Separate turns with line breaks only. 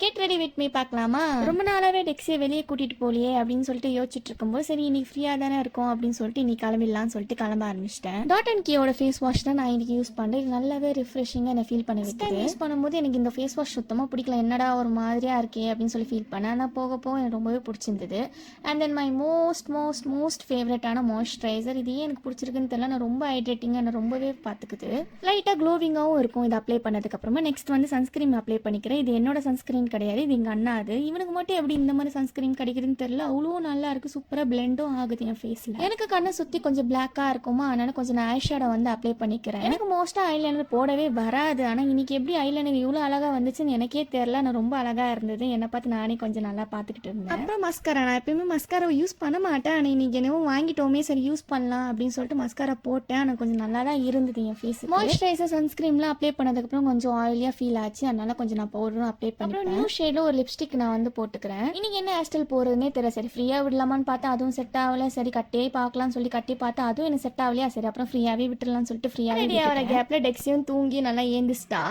Get ready with me பார்க்கலாமா? ரொம்ப நாளாவே டெக்ஸியை வெளியே கூட்டிட்டு போலியே அப்படின்னு சொல்லிட்டு யோசிச்சுட்டு இருக்கும்போது சரி இன்னைக்கு ஃப்ரீயா தானே இருக்கும் அப்படின்னு சொல்லிட்டு இன்னைக்கு கிளம்பிடலாம்னு சொல்லிட்டு கிளம்ப ஆரம்பிச்சிட்டேன். டாட் அண்ட் கீயோட ஃபேஸ் வாஷ் தான் நான் இன்னைக்கு யூஸ் பண்றேன். இது நல்லாவே ரிஃப்ரெஷிங்கா என்ன ஃபீல் பண்ண வைக்குது. யூஸ் பண்ணும்போது எனக்கு இந்த ஃபேஸ் வாஷ் சுத்தமா பிடிக்கல, என்னடா ஒரு மாதிரியா இருக்கே அப்படின்னு சொல்லி ஃபீல் பண்ணேன். ஆனால் போக போக எனக்கு ரொம்பவே பிடிச்சிருந்தது. அண்ட் தென் மை மோஸ்ட் ஃபேவரட்டான மாய்ஸ்சரைசர். இது ஏன் எனக்கு பிடிச்சிருக்குன்னு தெரியல, நான் ரொம்ப ஹைட்ரேட்டிங்காக என்ன ரொம்பவே பார்த்துக்குது. லைட்டாக க்ளோவிங்காகவும் இருக்கும் இது அப்ளை பண்ணதுக்கப்புறமா. நெக்ஸ்ட் வந்து சன்ஸ்கிரீம் அப்ளை பண்ணிக்கிறேன். இது என்னோட சன்ஸ்கிரீன் கிடையாது, இது எங்கள் அண்ணா. அது இவனுக்கு மட்டும் எப்படி இந்த மாதிரி சன்ஸ்கிரீன் கிடைக்குதுன்னு தெரியல, அவ்வளோ நல்லா இருக்குது, சூப்பராக பிளெண்டும் ஆகுது என் ஃபேஸில். எனக்கு கண்ணை சுற்றி கொஞ்சம் பிளாக்காக இருக்குமா, அதனால் கொஞ்சம் நான் ஐஷேடோ வந்து அப்ளை பண்ணிக்கிறேன். எனக்கு மோஸ்ட்டாக ஐலைனர் போடவே வராது, ஆனால் இன்னைக்கு எப்படி ஐலைனர் இவ்வளோ அழகாக வந்துச்சுன்னு எனக்கே தெரியல. நான் ரொம்ப அழகாக இருந்தது, என்னை பார்த்து நானே கொஞ்சம் நல்லா பார்த்துக்கிட்டு இருந்தேன். அப்புறம் மஸ்காரா, நான் எப்பயுமே மஸ்காரா யூஸ் பண்ண மாட்டேன், ஆனால் இன்னைக்கு என்னவோ வாங்கிட்டோமே சரி யூஸ் பண்ணலாம் அப்படின்னு சொல்லிட்டு மஸ்காரா போட்டேன். ஆனால் கொஞ்சம் நல்லா தான் இருந்தது என் ஃபேஸ். மாய்ஸ்சரைசர் சன்ஸ்கிரீம்லாம் அப்ளை பண்ணதுக்கப்புறம் கொஞ்சம் ஆயிலியாக ஃபீல் ஆச்சு, அதனால கொஞ்சம் நான் பவுடரும் அப்ளை பண்ணிப்பேன். நியூ ஷேடில் ஒரு லிப்ஸ்டிக் நான் வந்து போட்டுக்கிறேன். இன்னைக்கு என்ன ஹேர் ஸ்டைல் போகிறதுனே தெரியல. சரி ஃப்ரீயாக விடலாமான்னு பார்த்தா அதுவும் செட் ஆகலை. சரி கட்டே பார்க்கலாம்னு சொல்லி கட்டி பார்த்தா அதுவும் எனக்கு செட் ஆகலையா, சரி அப்புறம் ஃப்ரீயாகவே விட்டுடலாம்னு சொல்லிட்டு ஃப்ரீயாகவே கேப்பில் டெக்ஸியும் தூங்கி நல்லா ஏந்திச்சிட்டா.